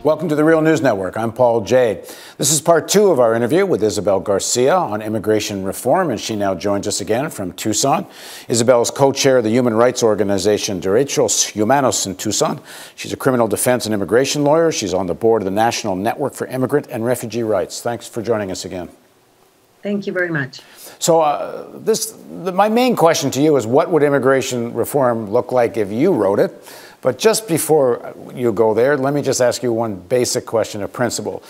Welcome to the Real News Network. I'm Paul Jay. This is part 2 of our interview with Isabel Garcia on immigration reform, and she now joins us again from Tucson. Isabel is co-chair of the human rights organization Derechos Humanos in Tucson. She's a criminal defense and immigration lawyer. She's on the board of the National Network for Immigrant and Refugee Rights. Thanks for joining us again. Thank you very much. So my main question to you is, what would immigration reform look like if you wrote it? But just before you go there, let me just ask you one basic question of principle.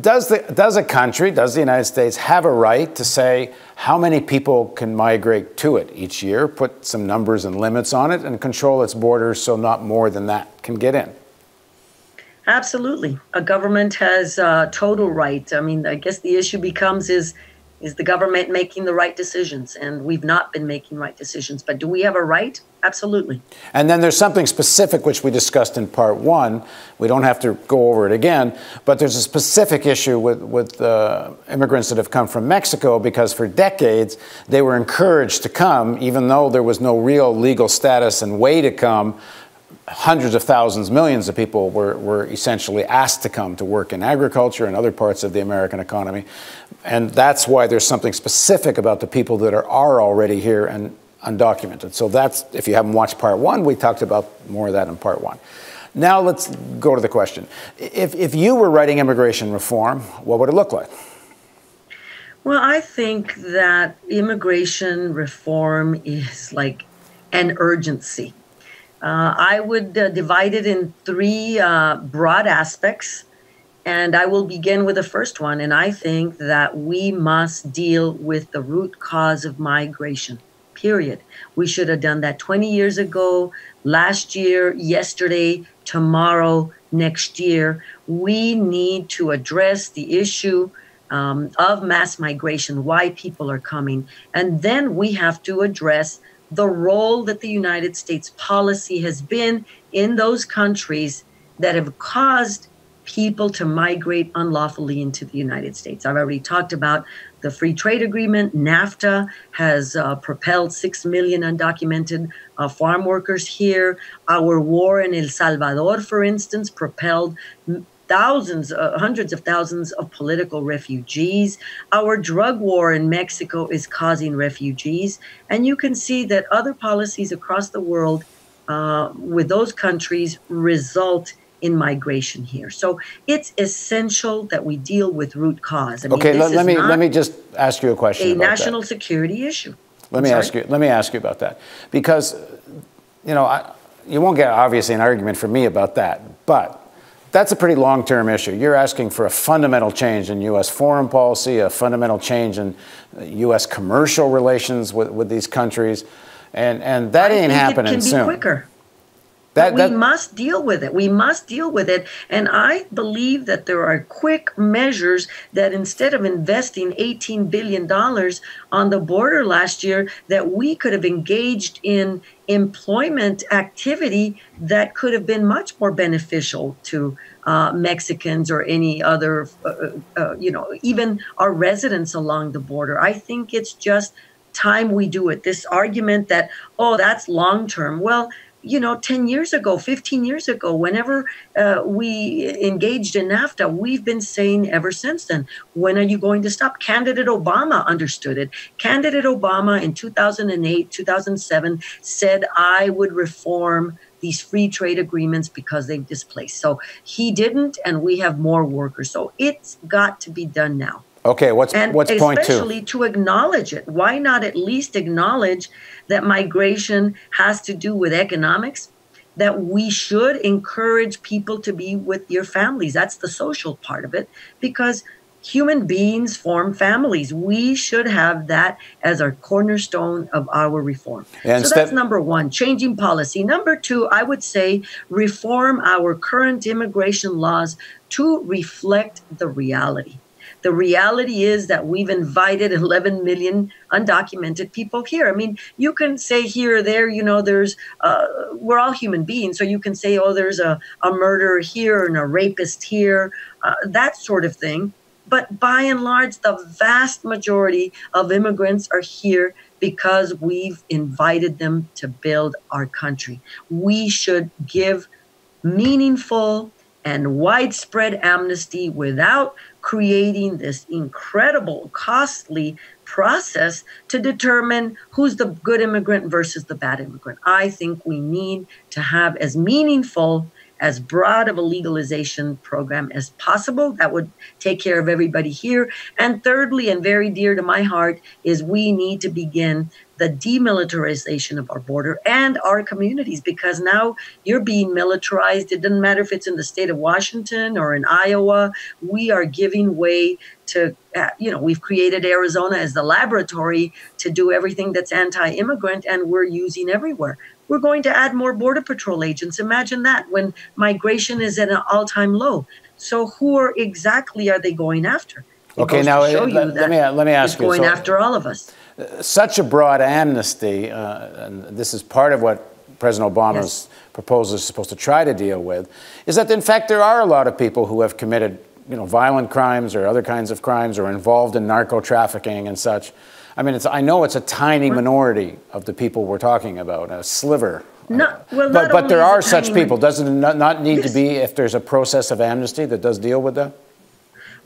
Does a country, does the United States have a right to say how many people can migrate to it each year, put some numbers and limits on it, and control its borders so not more than that can get in? Absolutely. A government has total right. I mean, I guess the issue becomes is the government making the right decisions? And we've not been making right decisions. But do we have a right? Absolutely. And then there's something specific which we discussed in part 1. We don't have to go over it again. But there's a specific issue with immigrants that have come from Mexico, because for decades they were encouraged to come, even though there was no real legal status and way to come. Hundreds of thousands, millions of people were essentially asked to come to work in agriculture and other parts of the American economy. And that's why there's something specific about the people that are already here and undocumented. So that's, if you haven't watched part 1, we talked about more of that in part 1. Now let's go to the question. If you were writing immigration reform, what would it look like? Well, I think that immigration reform is like an urgency. I would divide it in 3 broad aspects, and I will begin with the first one. And I think that we must deal with the root cause of migration, period. We should have done that 20 years ago, last year, yesterday, tomorrow, next year. We need to address the issue of mass migration, why people are coming. And then we have to address the role that the United States policy has been in those countries that have caused people to migrate unlawfully into the United States. I've already talked about the free trade agreement. NAFTA has propelled 6 million undocumented farm workers here. Our war in El Salvador, for instance, propelled thousands, hundreds of thousands of political refugees. Our drug war in Mexico is causing refugees. And you can see that other policies across the world with those countries result in migration here. So it's essential that we deal with root cause. I mean, okay, let me just ask you a question about that. A national security issue. Let me ask you about that, because you won't get obviously an argument from me about that, but that's a pretty long-term issue. You're asking for a fundamental change in U.S. foreign policy, a fundamental change in U.S. commercial relations with these countries, and that ain't happening soon. It can be quicker. We must deal with it. We must deal with it. And I believe that there are quick measures that, instead of investing $18 billion on the border last year, that we could have engaged in employment activity that could have been much more beneficial to Mexicans or any other, even our residents along the border. I think it's just time we do it. This argument that, oh, that's long-term. Well, 10 years ago, 15 years ago, whenever we engaged in NAFTA, we've been saying ever since then, when are you going to stop? Candidate Obama understood it. Candidate Obama in 2008, 2007 said, I would reform these free trade agreements because they've displaced. So he didn't, and we have more workers. So it's got to be done now. Okay, what's point 2? Especially to acknowledge it. Why not at least acknowledge that migration has to do with economics, that we should encourage people to be with your families. That's the social part of it, because human beings form families. We should have that as our cornerstone of our reform. So that's number 1, changing policy. Number 2, I would say reform our current immigration laws to reflect the reality. The reality is that we've invited 11 million undocumented people here. I mean, you can say here or there, there's, we're all human beings. So you can say, oh, there's a murderer here and a rapist here, that sort of thing. But by and large, the vast majority of immigrants are here because we've invited them to build our country. We should give meaningful and widespread amnesty without creating this incredible, costly process to determine who's the good immigrant versus the bad immigrant. I think we need to have as meaningful, as broad of a legalization program as possible. That would take care of everybody here. And thirdly, and very dear to my heart, is we need to begin the demilitarization of our border and our communities, because now you're being militarized. It doesn't matter if it's in the state of Washington or in Iowa. We are giving way to, we've created Arizona as the laboratory to do everything that's anti-immigrant, and we're using everywhere. We're going to add more Border Patrol agents. Imagine that, when migration is at an all-time low. So who exactly are they going after? Okay, now let me ask you. Going after all of us. Such a broad amnesty, and this is part of what President Obama's proposal is supposed to try to deal with, is that in fact there are a lot of people who have committed, violent crimes or other kinds of crimes, or involved in narco trafficking and such. I mean, I know it's a tiny minority of the people we're talking about, a sliver. But there are such people. Doesn't it not need to be, if there's a process of amnesty that does deal with that?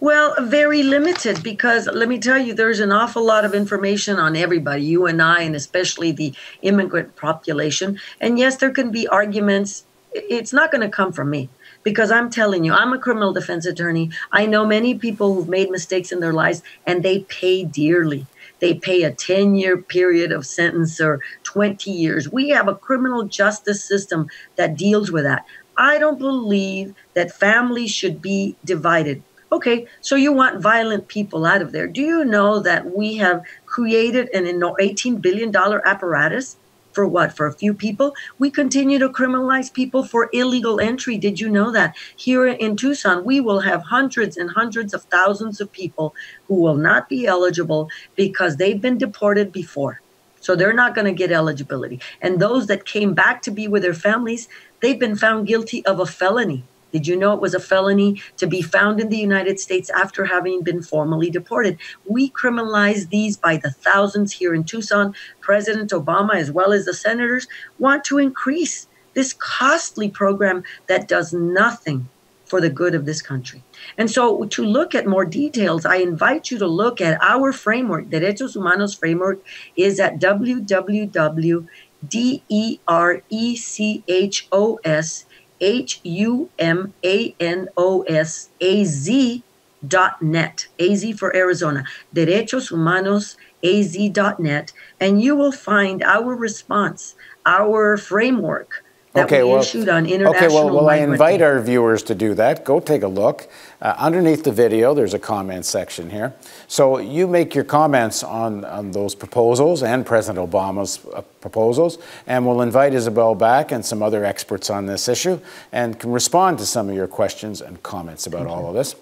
Well, very limited, because let me tell you, there's an awful lot of information on everybody, you and I, and especially the immigrant population. And yes, there can be arguments. It's not going to come from me, because I'm telling you, I'm a criminal defense attorney. I know many people who've made mistakes in their lives, and they pay dearly. They pay a 10-year period of sentence or 20 years. We have a criminal justice system that deals with that. I don't believe that families should be divided. Okay, so you want violent people out of there. Do you know that we have created an $18 billion apparatus for what? For a few people? We continue to criminalize people for illegal entry. Did you know that? Here in Tucson, we will have hundreds and hundreds of thousands of people who will not be eligible because they've been deported before. So they're not going to get eligibility. And those that came back to be with their families, they've been found guilty of a felony. Did you know it was a felony to be found in the United States after having been formally deported? We criminalize these by the thousands here in Tucson. President Obama, as well as the senators, want to increase this costly program that does nothing for the good of this country. And so to look at more details, I invite you to look at our framework. Derechos Humanos framework is at www.derechoshumanosaz.net, AZ for Arizona, derechoshumanosaz.net, and you will find our response, our framework that we issued on international well, I invite our viewers to do that. Go take a look. Underneath the video, there's a comment section here. So you make your comments on those proposals and President Obama's proposals, and we'll invite Isabel back and some other experts on this issue, and can respond to some of your questions and comments about all of this.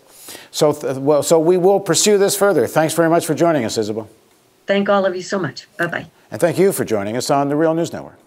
So we will pursue this further. Thanks very much for joining us, Isabel. Thank all of you so much. Bye-bye. And thank you for joining us on the Real News Network.